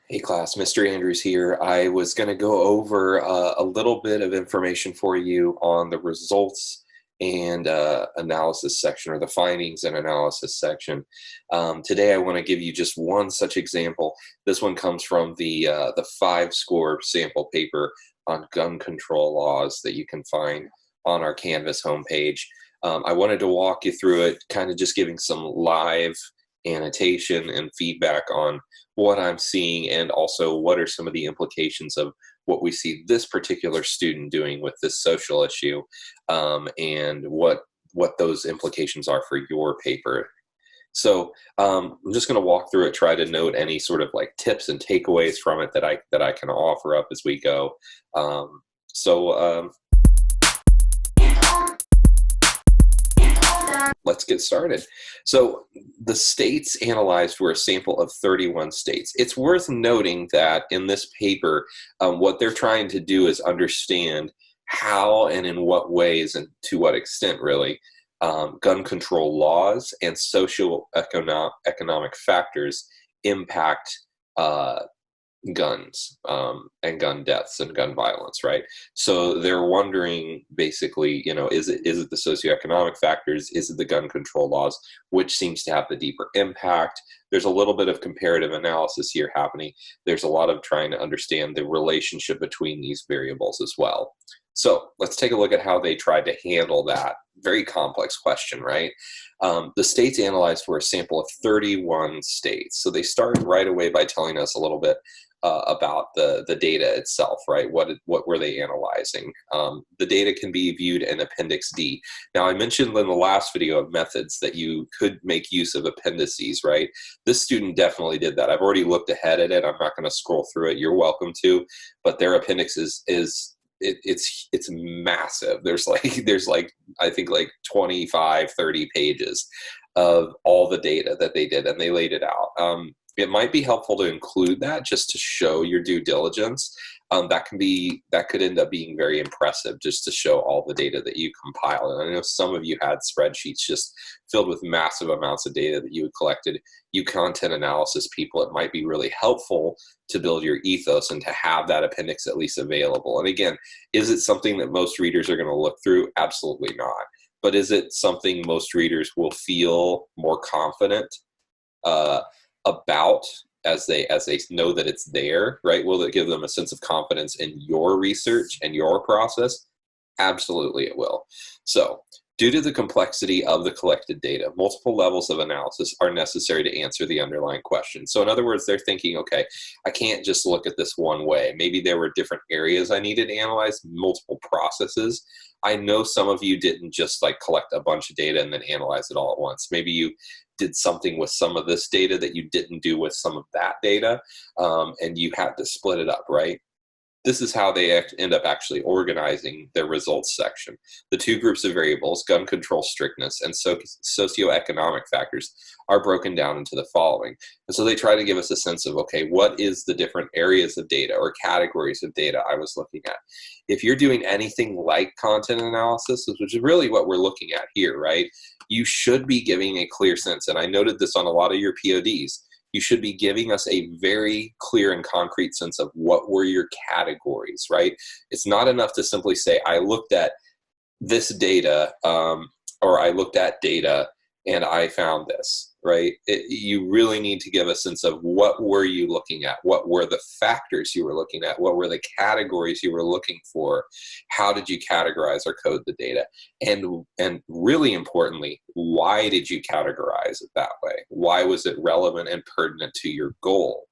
Hey class, Mr. Andrews here. I was going to go over a little bit of information for you on the results and analysis section, or the findings and analysis section. Today I want to give you just one such example. This one comes from the 5-score sample paper on gun control laws that you can find on our Canvas homepage. I wanted to walk you through it, kind of just giving some live annotation and feedback on what I'm seeing, and also what are some of the implications of what we see this particular student doing with this social issue, and what those implications are for your paper. So I'm just going to walk through it, try to note any sort of like tips and takeaways from it that I can offer up as we go. Um, so let's get started. So the states analyzed were a sample of 31 states. It's worth noting that in this paper, what they're trying to do is understand how and in what ways and to what extent really gun control laws and economic factors impact guns, and gun deaths and gun violence, right? So they're wondering basically, is it the socioeconomic factors? Is it the gun control laws, which seems to have the deeper impact? There's a little bit of comparative analysis here happening. There's a lot of trying to understand the relationship between these variables as well. So let's take a look at how they tried to handle that very complex question, right? The states analyzed were a sample of 31 states. So they started right away by telling us a little bit about the data itself, right? What were they analyzing? The data can be viewed in Appendix D. Now, I mentioned in the last video of methods that you could make use of appendices, right? This student definitely did that. I've already looked ahead at it. I'm not going to scroll through it. You're welcome to, but their appendix it's massive. There's like I think like 25, 30 pages of all the data that they did, and they laid it out. It might be helpful to include that just to show your due diligence. That could end up being very impressive, just to show all the data that you compiled. And I know some of you had spreadsheets just filled with massive amounts of data that you had collected. You content analysis people, it might be really helpful to build your ethos and to have that appendix at least available. And again, is it something that most readers are going to look through? Absolutely not. But is it something most readers will feel more confident about as they know that it's there, right? Will it give them a sense of confidence in your research and your process? Absolutely it will. So due to the complexity of the collected data, multiple levels of analysis are necessary to answer the underlying question. So in other words, they're thinking, okay, I can't just look at this one way. Maybe there were different areas I needed to analyze, multiple processes. I know some of you didn't just like collect a bunch of data and then analyze it all at once. Maybe you did something with some of this data that you didn't do with some of that data, and you had to split it up, right? This is how they end up actually organizing their results section. The two groups of variables, gun control strictness and socioeconomic factors, are broken down into the following. And so they try to give us a sense of, okay, what is the different areas of data or categories of data I was looking at? If you're doing anything like content analysis, which is really what we're looking at here, right? You should be giving a clear sense. And I noted this on a lot of your PODs. You should be giving us a very clear and concrete sense of what were your categories, right? It's not enough to simply say, I looked at this data, or I looked at data and I found this, right? You really need to give a sense of what were you looking at? What were the factors you were looking at? What were the categories you were looking for? How did you categorize or code the data? And really importantly, why did you categorize it that way? Why was it relevant and pertinent to your goal?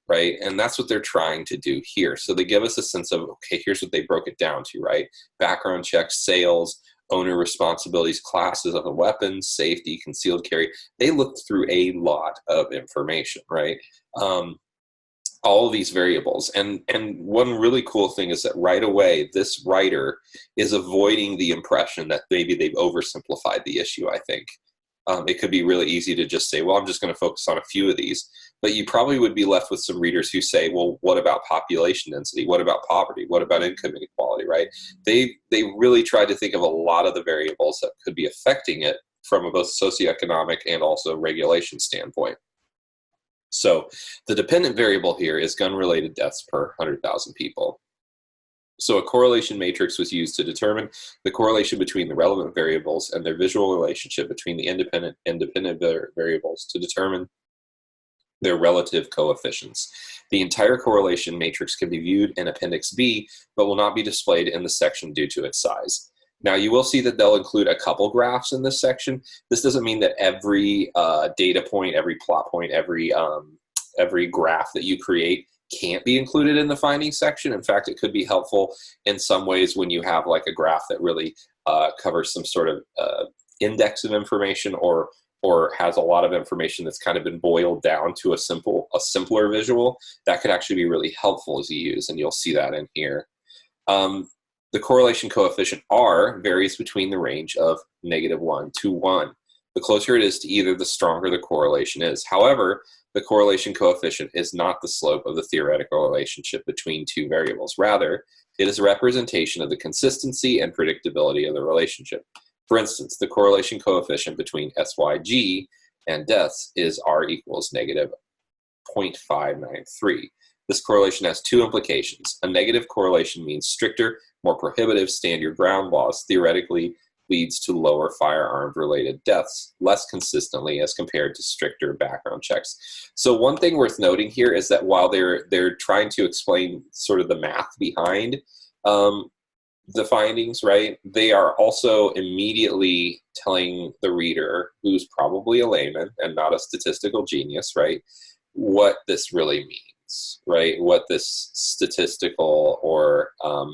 Right? And that's what they're trying to do here. So they give us a sense of, okay, here's what they broke it down to, right? Background checks, sales, owner responsibilities, classes of the weapons, safety, concealed carry. They looked through a lot of information, right? All of these variables. And one really cool thing is that right away, this writer is avoiding the impression that maybe they've oversimplified the issue, I think. It could be really easy to just say, well, I'm just going to focus on a few of these. But you probably would be left with some readers who say, well, what about population density? What about poverty? What about income inequality, right? They really tried to think of a lot of the variables that could be affecting it from a both socioeconomic and also regulation standpoint. So the dependent variable here is gun-related deaths per 100,000 people. So a correlation matrix was used to determine the correlation between the relevant variables and their visual relationship between the independent variables to determine their relative coefficients. The entire correlation matrix can be viewed in Appendix B, but will not be displayed in the section due to its size. Now, you will see that they'll include a couple graphs in this section. This doesn't mean that every data point, every plot point, every graph that you create can't be included in the findings section. In fact, it could be helpful in some ways when you have like a graph that really covers some sort of index of information or has a lot of information that's kind of been boiled down to a simpler visual. That could actually be really helpful as you use, and you'll see that in here. The correlation coefficient R varies between the range of -1 to 1. The closer it is to either, the stronger the correlation is. However, the correlation coefficient is not the slope of the theoretical relationship between two variables. Rather, it is a representation of the consistency and predictability of the relationship. For instance, the correlation coefficient between SYG and deaths is R equals -0.593. This correlation has two implications. A negative correlation means stricter, more prohibitive stand your ground laws theoretically leads to lower firearm-related deaths less consistently as compared to stricter background checks. So one thing worth noting here is that while they're trying to explain sort of the math behind the findings, right, they are also immediately telling the reader, who's probably a layman and not a statistical genius, right, what this really means, right, what this statistical or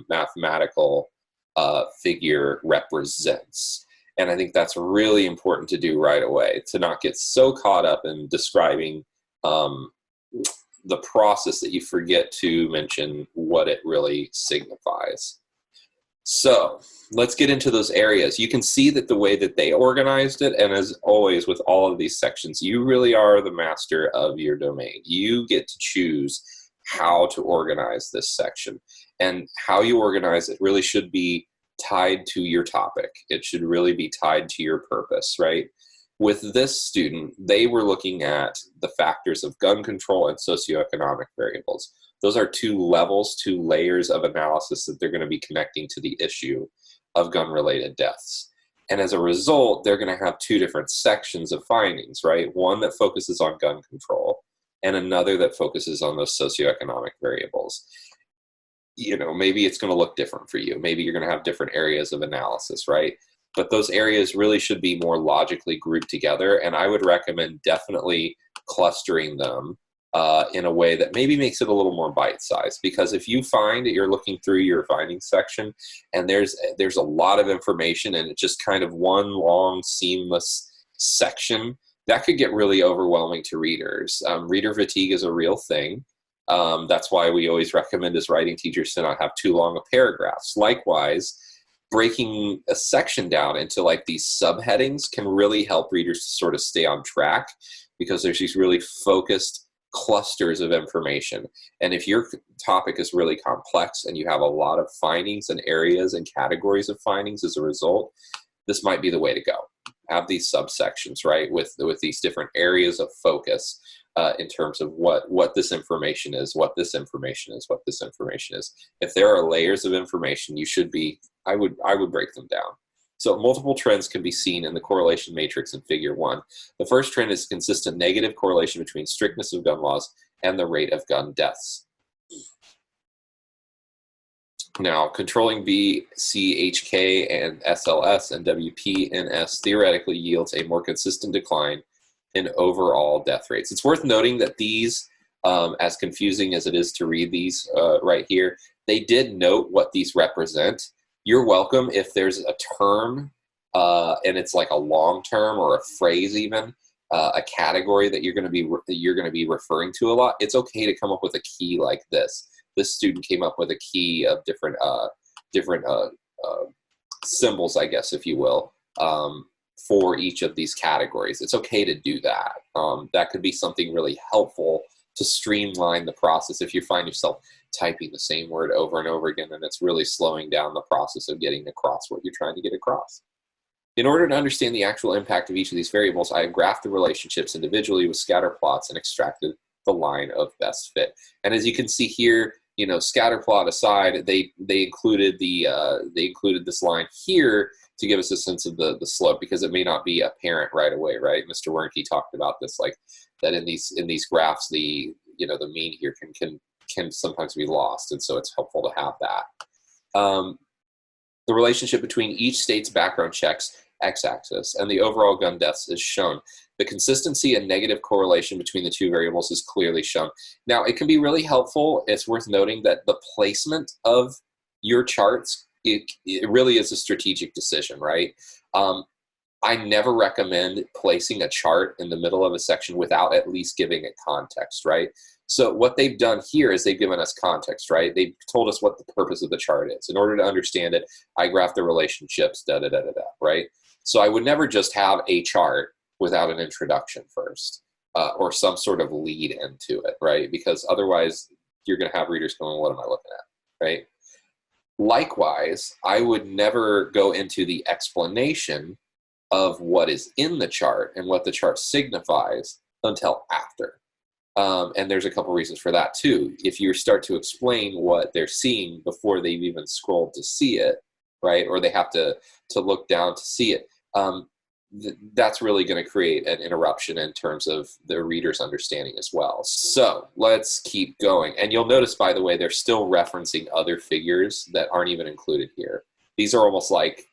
mathematical figure represents. And I think that's really important to do right away, to not get so caught up in describing the process that you forget to mention what it really signifies. So let's get into those areas. You can see that the way that they organized it, and as always with all of these sections, you really are the master of your domain. You get to choose how to organize this section. And how you organize it really should be tied to your topic. It should really be tied to your purpose, right? With this student, they were looking at the factors of gun control and socioeconomic variables. Those are two levels, two layers of analysis that they're going to be connecting to the issue of gun-related deaths. And as a result, they're going to have two different sections of findings, right? One that focuses on gun control and another that focuses on those socioeconomic variables. You know, maybe it's going to look different for you. Maybe you're going to have different areas of analysis, right? But those areas really should be more logically grouped together. And I would recommend definitely clustering them in a way that maybe makes it a little more bite-sized. Because if you find that you're looking through your findings section and there's a lot of information and it's just kind of one long seamless section, that could get really overwhelming to readers. Reader fatigue is a real thing. That's why we always recommend as writing teachers to not have too long of paragraphs. Likewise, breaking a section down into like these subheadings can really help readers to sort of stay on track, because there's these really focused clusters of information. And if your topic is really complex and you have a lot of findings and areas and categories of findings as a result, this might be the way to go. Have these subsections, right, with these different areas of focus in terms of what this information is, what this information is, what this information is. If there are layers of information, you should be, I would break them down. So multiple trends can be seen in the correlation matrix in Figure 1. The first trend is consistent negative correlation between strictness of gun laws and the rate of gun deaths. Now, controlling VCHK and SLS and WPNS theoretically yields a more consistent decline in overall death rates. It's worth noting that these, as confusing as it is to read these right here, they did note what these represent. You're welcome if there's a term and it's like a long term or a phrase even, a category that you're going to be referring to a lot. It's okay to come up with a key like this. This student came up with a key of different symbols, I guess, if you will, for each of these categories. It's okay to do that. That could be something really helpful to streamline the process if you find yourself typing the same word over and over again, and it's really slowing down the process of getting across what you're trying to get across. In order to understand the actual impact of each of these variables, I have graphed the relationships individually with scatter plots and extracted the line of best fit. And as you can see here, you know, scatter plot aside, they included this line here to give us a sense of the slope, because it may not be apparent right away, right? Mr. Wernke talked about this, like that in these graphs, the mean here can sometimes be lost, and so it's helpful to have that. The relationship between each state's background checks, x-axis, and the overall gun deaths is shown. The consistency and negative correlation between the two variables is clearly shown. Now, it can be really helpful. It's worth noting that the placement of your charts, it really is a strategic decision, right? I never recommend placing a chart in the middle of a section without at least giving it context, right? So what they've done here is they've given us context, right? They've told us what the purpose of the chart is. In order to understand it, I graph the relationships, right? So I would never just have a chart without an introduction first, or some sort of lead into it, right? Because otherwise you're going to have readers going, what am I looking at, right? Likewise, I would never go into the explanation of what is in the chart and what the chart signifies until after. And there's a couple reasons for that too. If you start to explain what they're seeing before they've even scrolled to see it, right, or they have to look down to see it, that's really going to create an interruption in terms of the reader's understanding as well. So let's keep going. And you'll notice, by the way, they're still referencing other figures that aren't even included here. These are almost like,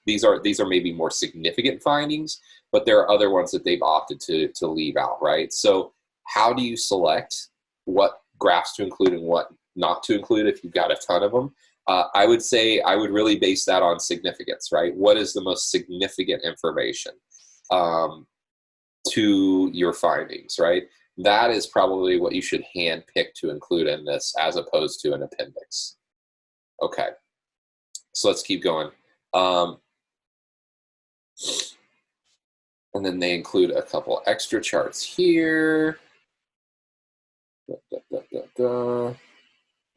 these are maybe more significant findings, but there are other ones that they've opted to leave out, right? So how do you select what graphs to include and what not to include if you've got a ton of them? I would say I would really base that on significance, right? What is the most significant information to your findings, right? That is probably what you should handpick to include in this, as opposed to an appendix. Okay, so let's keep going. And then they include a couple extra charts here.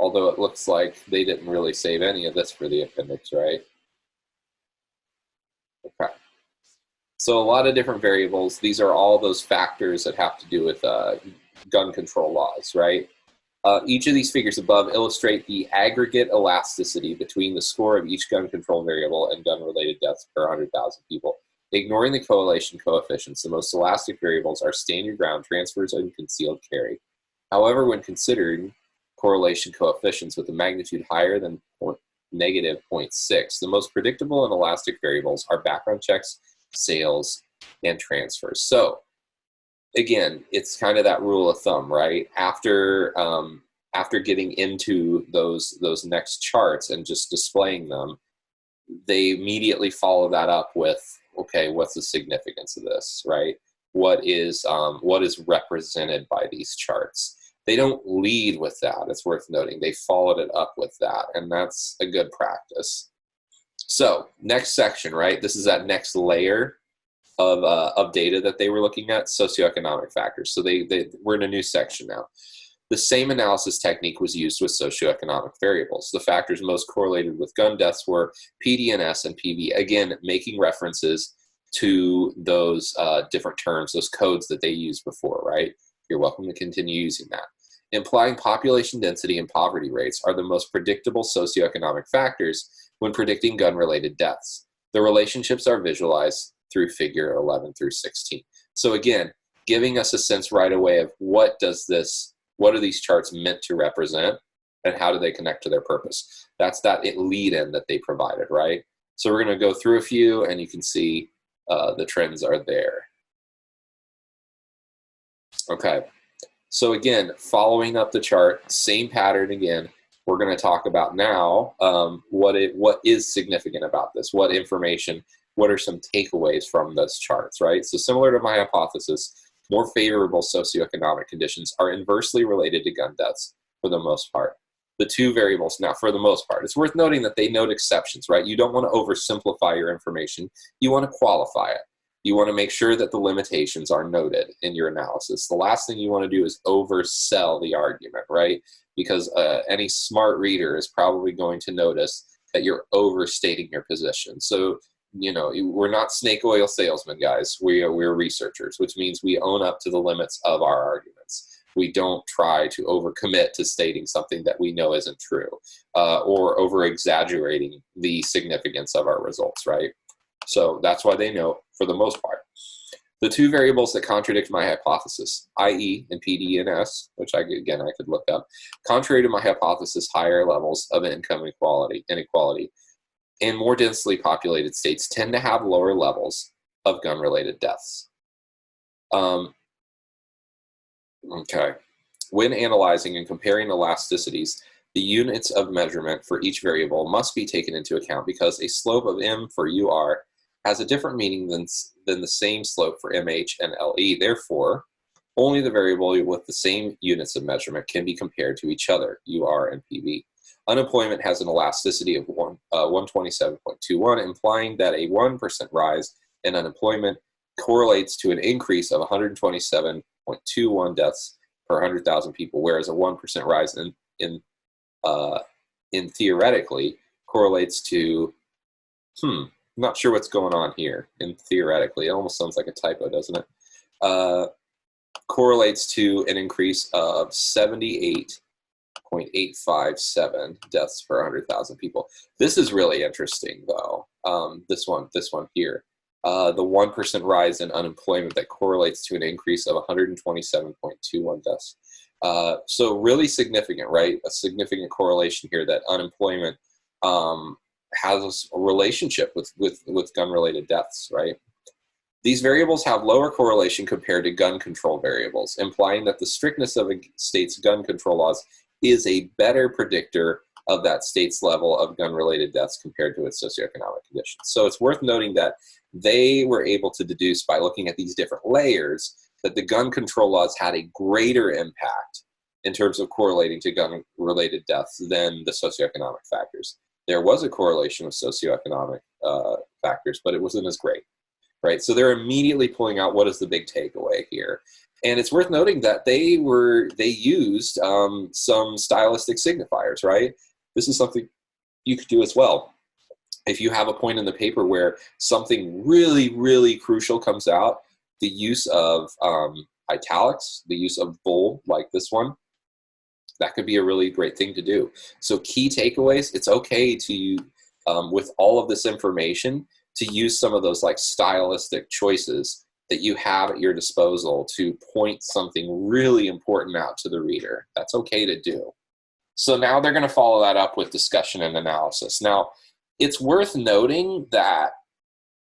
Although it looks like they didn't really save any of this for the appendix, right? Okay. So a lot of different variables. These are all those factors that have to do with gun control laws, right? Each of these figures above illustrate the aggregate elasticity between the score of each gun control variable and gun-related deaths per 100,000 people. Ignoring the correlation coefficients, the most elastic variables are stand your ground, transfers, and concealed carry. However, when considering correlation coefficients with a magnitude higher than negative 0.6, the most predictable and elastic variables are background checks, sales, and transfers. So again, it's kind of that rule of thumb, right? After getting into those next charts and just displaying them, they immediately follow that up with, okay, what's the significance of this, right? What is represented by these charts? They don't lead with that. It's worth noting. They followed it up with that, and that's a good practice. So next section, right? This is that next layer of data that they were looking at, socioeconomic factors. So we're in a new section now. The same analysis technique was used with socioeconomic variables. The factors most correlated with gun deaths were PDNS and PV, again, making references to those different terms, those codes that they used before, right? You're welcome to continue using that. Implying population density and poverty rates are the most predictable socioeconomic factors when predicting gun-related deaths. The relationships are visualized through figure 11 through 16. So again, giving us a sense right away of what are these charts meant to represent and how do they connect to their purpose. That's that lead-in that they provided, right? So we're going to go through a few, and you can see the trends are there. Okay, so again, following up the chart, same pattern again. We're going to talk about now what is significant about this, what information, what are some takeaways from those charts, right? So similar to my hypothesis, more favorable socioeconomic conditions are inversely related to gun deaths for the most part. The two variables, now for the most part, it's worth noting that they note exceptions, right? You don't want to oversimplify your information. You want to qualify it. You want to make sure that the limitations are noted in your analysis. The last thing you want to do is oversell the argument, right? Because any smart reader is probably going to notice that you're overstating your position. So we're not snake oil salesmen, guys. We're researchers, which means we own up to the limits of our arguments. We don't try to overcommit to stating something that we know isn't true, or over-exaggerating the significance of our results, right? So that's why they know, for the most part. The two variables that contradict my hypothesis, i.e. in PD and S, which I could look up, contrary to my hypothesis, higher levels of income inequality in more densely populated states tend to have lower levels of gun-related deaths. Okay. When analyzing and comparing elasticities, the units of measurement for each variable must be taken into account because a slope of M for UR has a different meaning than the same slope for MH and LE. Therefore, only the variable with the same units of measurement can be compared to each other, UR and PV. Unemployment has an elasticity of 127.21, implying that a 1% rise in unemployment correlates to an increase of 127.21 deaths per 100,000 people, whereas a 1% rise in theoretically correlates to, I'm not sure what's going on here in theoretically. It almost sounds like a typo, doesn't it? Correlates to an increase of 78.857 deaths per 100,000 people. This is really interesting, though. This one here. The 1% rise in unemployment that correlates to an increase of 127.21 deaths. So really significant, right? A significant correlation here that unemployment has a relationship with gun-related deaths, right? These variables have lower correlation compared to gun control variables, implying that the strictness of a state's gun control laws is a better predictor of that state's level of gun-related deaths compared to its socioeconomic conditions. So it's worth noting that they were able to deduce by looking at these different layers that the gun control laws had a greater impact in terms of correlating to gun-related deaths than the socioeconomic factors. There was a correlation with socioeconomic factors, but it wasn't as great, right? So they're immediately pulling out what is the big takeaway here. And it's worth noting that they used some stylistic signifiers, right? This is something you could do as well. If you have a point in the paper where something really, really crucial comes out, the use of italics, the use of bold, like this one, that could be a really great thing to do. So key takeaways, it's okay to, with all of this information, to use some of those like stylistic choices that you have at your disposal to point something really important out to the reader. That's okay to do. So now they're going to follow that up with discussion and analysis. Now, it's worth noting that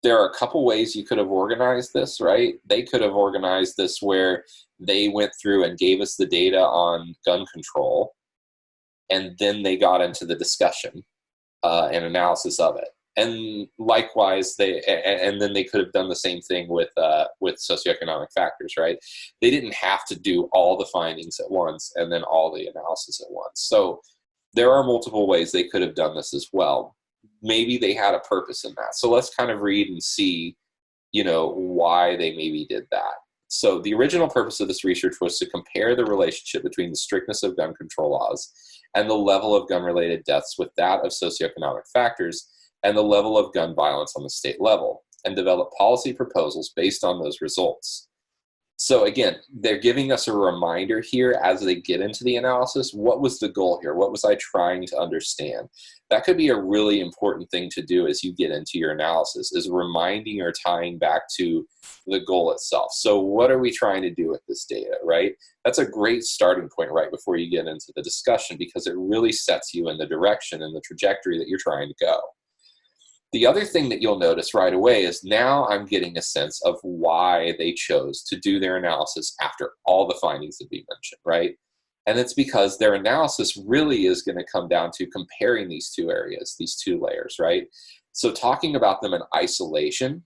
there are a couple ways you could have organized this, right? They could have organized this where they went through and gave us the data on gun control, and then they got into the discussion and analysis of it. And likewise, and then they could have done the same thing with socioeconomic factors, right? They didn't have to do all the findings at once and then all the analysis at once. So there are multiple ways they could have done this as well. Maybe they had a purpose in that. So let's kind of read and see, why they maybe did that. So the original purpose of this research was to compare the relationship between the strictness of gun control laws and the level of gun-related deaths with that of socioeconomic factors and the level of gun violence on the state level, and develop policy proposals based on those results. So again, they're giving us a reminder here as they get into the analysis. What was the goal here? What was I trying to understand? That could be a really important thing to do as you get into your analysis, is reminding or tying back to the goal itself. So what are we trying to do with this data, right? That's a great starting point right before you get into the discussion, because it really sets you in the direction and the trajectory that you're trying to go. The other thing that you'll notice right away is now I'm getting a sense of why they chose to do their analysis after all the findings that we mentioned, right? And it's because their analysis really is going to come down to comparing these two areas, these two layers, right? So talking about them in isolation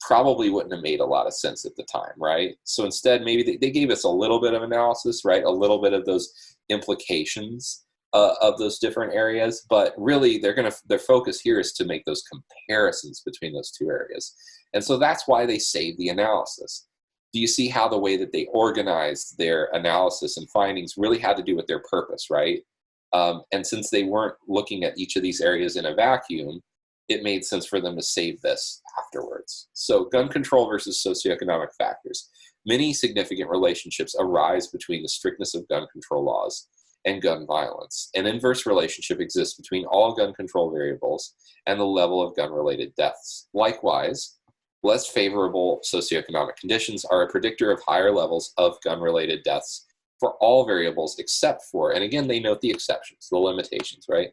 probably wouldn't have made a lot of sense at the time, right? So instead, maybe they gave us a little bit of analysis, right? A little bit of those implications of those different areas, but really their focus here is to make those comparisons between those two areas. And so that's why they saved the analysis. Do you see how the way that they organized their analysis and findings really had to do with their purpose, right? And since they weren't looking at each of these areas in a vacuum, it made sense for them to save this afterwards. So gun control versus socioeconomic factors. Many significant relationships arise between the strictness of gun control laws and gun violence. An inverse relationship exists between all gun control variables and the level of gun-related deaths. Likewise, less favorable socioeconomic conditions are a predictor of higher levels of gun-related deaths for all variables except for, and again, they note the exceptions, the limitations, right?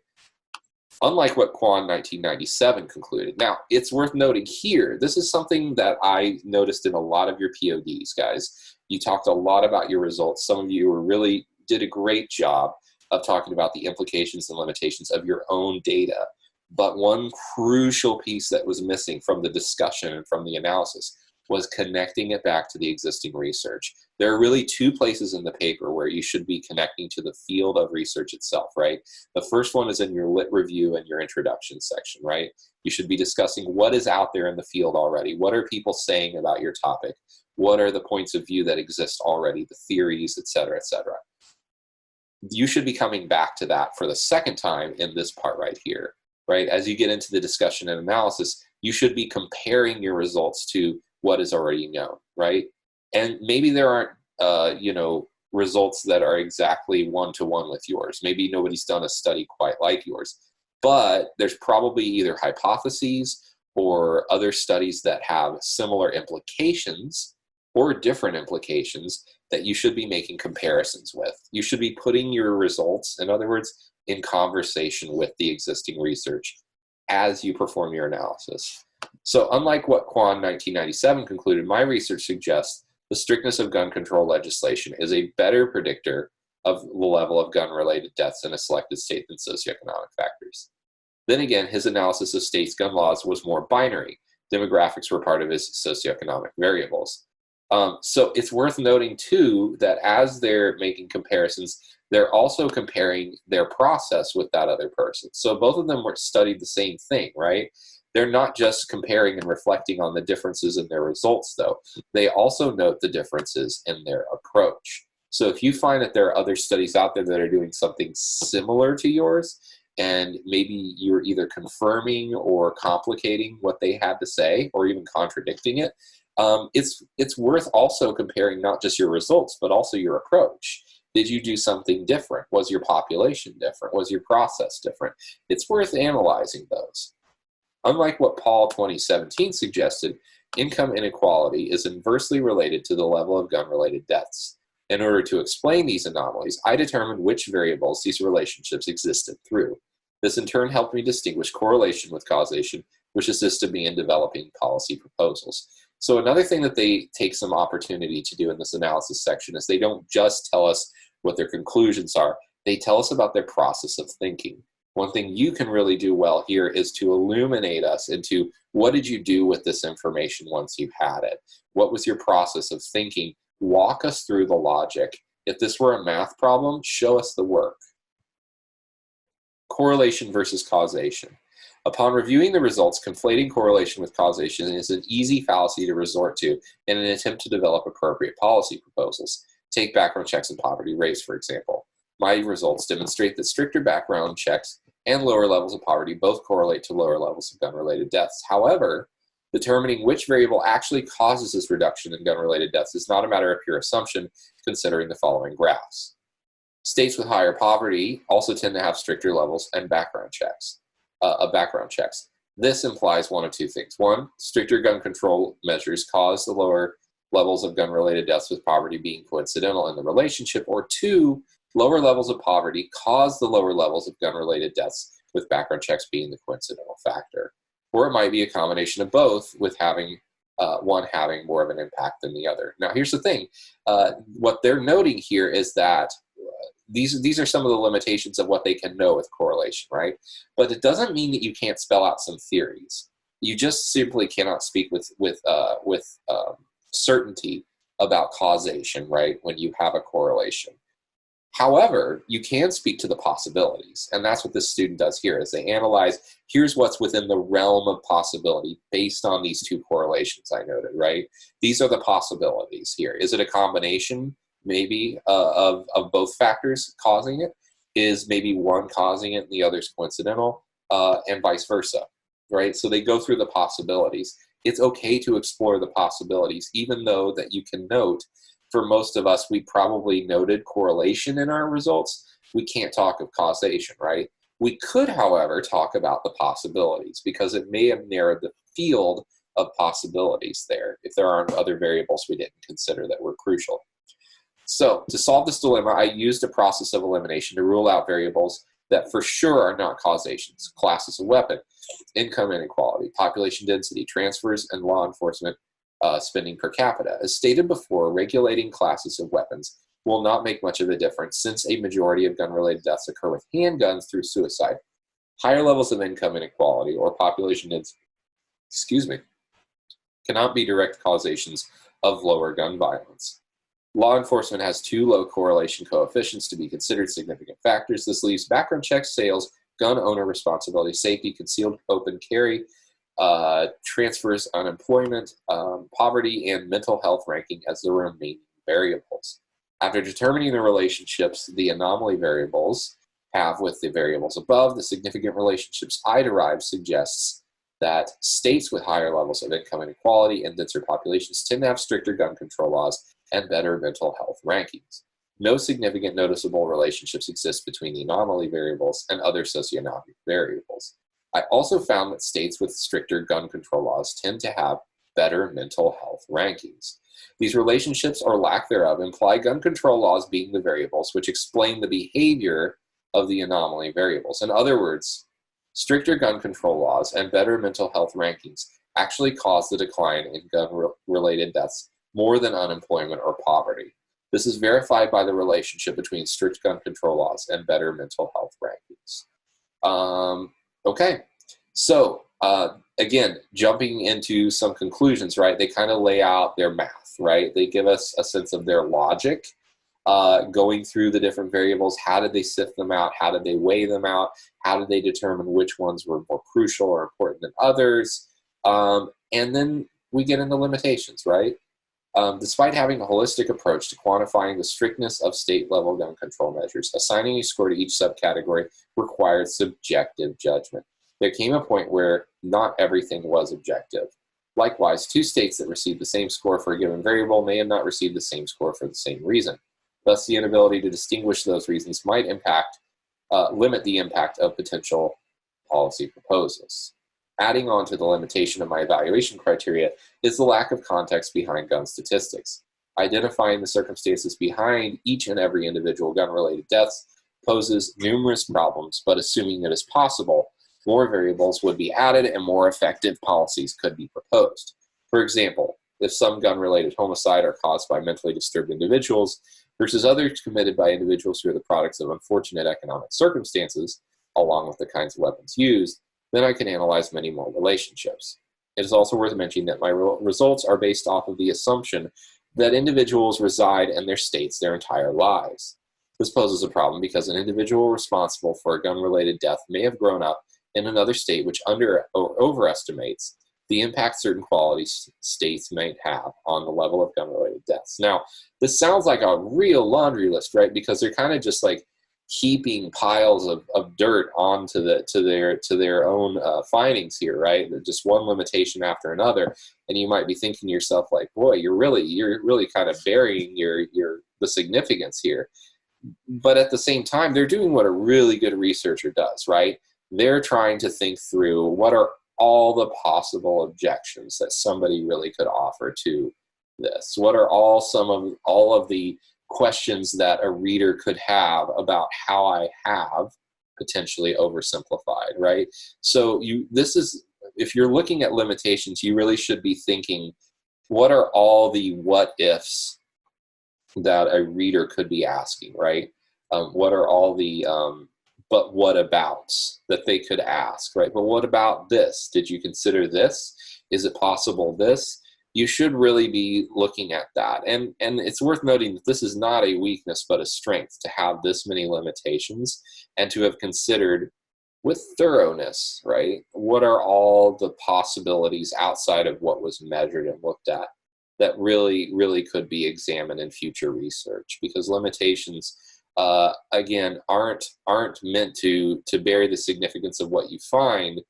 Unlike what Kwan 1997 concluded. Now, it's worth noting here, this is something that I noticed in a lot of your PODs, guys. You talked a lot about your results. Some of you really did a great job of talking about the implications and limitations of your own data. But one crucial piece that was missing from the discussion and from the analysis was connecting it back to the existing research. There are really two places in the paper where you should be connecting to the field of research itself, right? The first one is in your lit review and your introduction section, right? You should be discussing what is out there in the field already. What are people saying about your topic? What are the points of view that exist already, the theories, et cetera, et cetera. You should be coming back to that for the second time in this part right here, right? As you get into the discussion and analysis, you should be comparing your results to what is already known, right? And maybe there aren't, results that are exactly one-to-one with yours. Maybe nobody's done a study quite like yours, but there's probably either hypotheses or other studies that have similar implications or different implications that you should be making comparisons with. You should be putting your results, in other words, in conversation with the existing research as you perform your analysis. So unlike what Kwan 1997 concluded, my research suggests the strictness of gun control legislation is a better predictor of the level of gun-related deaths in a selected state than socioeconomic factors. Then again, his analysis of states' gun laws was more binary. Demographics were part of his socioeconomic variables. So it's worth noting, too, that as they're making comparisons, they're also comparing their process with that other person. So both of them were studied the same thing, right? They're not just comparing and reflecting on the differences in their results, though. They also note the differences in their approach. So if you find that there are other studies out there that are doing something similar to yours, and maybe you're either confirming or complicating what they had to say, or even contradicting it, it's worth also comparing not just your results, but also your approach. Did you do something different? Was your population different? Was your process different? It's worth analyzing those. Unlike what Paul 2017 suggested, income inequality is inversely related to the level of gun-related deaths. In order to explain these anomalies, I determined which variables these relationships existed through. This in turn helped me distinguish correlation with causation, which assisted me in developing policy proposals. So another thing that they take some opportunity to do in this analysis section is they don't just tell us what their conclusions are, they tell us about their process of thinking. One thing you can really do well here is to illuminate us into what did you do with this information once you had it? What was your process of thinking? Walk us through the logic. If this were a math problem, show us the work. Correlation versus causation. Upon reviewing the results, conflating correlation with causation is an easy fallacy to resort to in an attempt to develop appropriate policy proposals. Take background checks and poverty rates, for example. My results demonstrate that stricter background checks and lower levels of poverty both correlate to lower levels of gun-related deaths. However, determining which variable actually causes this reduction in gun-related deaths is not a matter of pure assumption, considering the following graphs. States with higher poverty also tend to have stricter levels and background checks. This implies one of two things. One, stricter gun control measures cause the lower levels of gun-related deaths with poverty being coincidental in the relationship, or two, lower levels of poverty cause the lower levels of gun-related deaths with background checks being the coincidental factor. Or it might be a combination of both, with one having more of an impact than the other. Now, here's the thing. What they're noting here is that these are some of the limitations of what they can know with correlation, right? But it doesn't mean that you can't spell out some theories. You just simply cannot speak with certainty about causation, right, when you have a correlation. However, you can speak to the possibilities, and that's what this student does here, is they analyze, here's what's within the realm of possibility based on these two correlations I noted, right? These are the possibilities here. Is it a combination, maybe, of both factors causing it? Is maybe one causing it and the other's coincidental, and vice versa? right? So they go through the possibilities. It's okay to explore the possibilities, even though that you can note, for most of us, we probably noted correlation in our results. We can't talk of causation, right? We could, however, talk about the possibilities because it may have narrowed the field of possibilities there if there aren't other variables we didn't consider that were crucial. So to solve this dilemma, I used a process of elimination to rule out variables that for sure are not causations: classes of weapon, income inequality, population density, transfers, and law enforcement spending per capita. As stated before, regulating classes of weapons will not make much of a difference since a majority of gun-related deaths occur with handguns through suicide. Higher levels of income inequality or population density, cannot be direct causations of lower gun violence. Law enforcement has too low correlation coefficients to be considered significant factors. This leaves background checks, sales, gun owner responsibility, safety, concealed open carry, transfers, unemployment, poverty, and mental health ranking as the remaining variables. After determining the relationships the anomaly variables have with the variables above, the significant relationships I derived suggests that states with higher levels of income inequality and denser populations tend to have stricter gun control laws and better mental health rankings. No significant noticeable relationships exist between the anomaly variables and other socioeconomic variables. I also found that states with stricter gun control laws tend to have better mental health rankings. These relationships, or lack thereof, imply gun control laws being the variables which explain the behavior of the anomaly variables. In other words, stricter gun control laws and better mental health rankings actually cause the decline in gun-related deaths more than unemployment or poverty. This is verified by the relationship between strict gun control laws and better mental health rankings. Okay, so again, jumping into some conclusions, right? They kind of lay out their math, right? They give us a sense of their logic, going through the different variables. How did they sift them out? How did they weigh them out? How did they determine which ones were more crucial or important than others? And then we get into limitations, right? Despite having a holistic approach to quantifying the strictness of state-level gun control measures, assigning a score to each subcategory required subjective judgment. There came a point where not everything was objective. Likewise, two states that received the same score for a given variable may have not received the same score for the same reason. Thus, the inability to distinguish those reasons might limit the impact of potential policy proposals. Adding on to the limitation of my evaluation criteria is the lack of context behind gun statistics. Identifying the circumstances behind each and every individual gun-related deaths poses numerous problems, but assuming it is possible, more variables would be added and more effective policies could be proposed. For example, if some gun-related homicide are caused by mentally disturbed individuals versus others committed by individuals who are the products of unfortunate economic circumstances, along with the kinds of weapons used, then I can analyze many more relationships. It is also worth mentioning that my results are based off of the assumption that individuals reside in their states their entire lives. This poses a problem because an individual responsible for a gun-related death may have grown up in another state which under or overestimates the impact certain quality states might have on the level of gun-related deaths. Now, this sounds like a real laundry list, right? Because they're kind of just like heaping piles of dirt onto their own findings here, right? They're just one limitation after another, and you might be thinking to yourself, like, boy, you're really kind of burying the significance here. But at the same time, they're doing what a really good researcher does, right? They're trying to think through what are all the possible objections that somebody really could offer to this. What are all of the questions that a reader could have about how I have potentially oversimplified, right? So if you're looking at limitations, you really should be thinking, what are all the what ifs that a reader could be asking, right? What are all the but what abouts that they could ask, right? But what about this? Did you consider this? Is it possible this? You should really be looking at that. And it's worth noting that this is not a weakness but a strength to have this many limitations and to have considered with thoroughness, right? What are all the possibilities outside of what was measured and looked at that really, really could be examined in future research? Because limitations, again, aren't meant to bury the significance of what you find,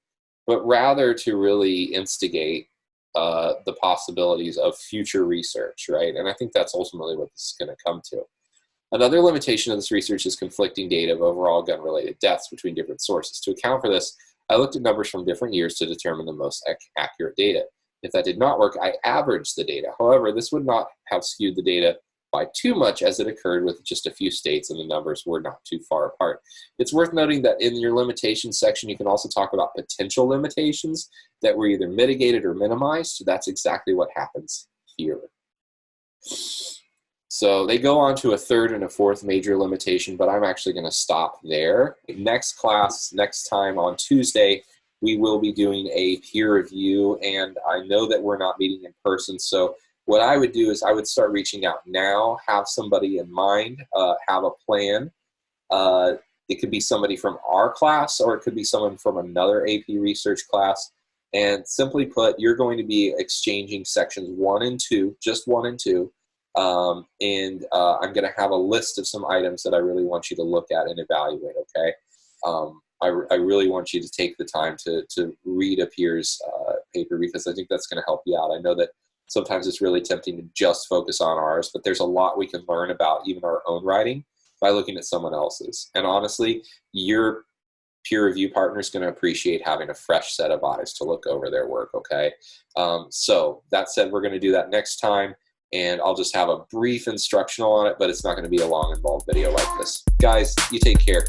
but rather to really instigate the possibilities of future research, right? And I think that's ultimately what this is going to come to. Another limitation of this research is conflicting data of overall gun-related deaths between different sources. To account for this, I looked at numbers from different years to determine the most accurate data. If that did not work, I averaged the data. However, this would not have skewed the data by too much, as it occurred with just a few states and the numbers were not too far apart. It's worth noting that in your limitations section, you can also talk about potential limitations that were either mitigated or minimized. So that's exactly what happens here. So they go on to a third and a fourth major limitation, but I'm actually going to stop there. Next class, next time on Tuesday, we will be doing a peer review, and I know that we're not meeting in person, so what I would do is I would start reaching out now, have somebody in mind, have a plan. It could be somebody from our class, or it could be someone from another AP research class. And simply put, you're going to be exchanging sections 1 and 2, just 1 and 2. I'm going to have a list of some items that I really want you to look at and evaluate, okay? I really want you to take the time to read a peer's paper, because I think that's going to help you out. I know that sometimes it's really tempting to just focus on ours, but there's a lot we can learn about even our own writing by looking at someone else's. And honestly, your peer review partner is going to appreciate having a fresh set of eyes to look over their work, okay? So that said, we're going to do that next time, and I'll just have a brief instructional on it, but it's not going to be a long, involved video like this. Guys, you take care.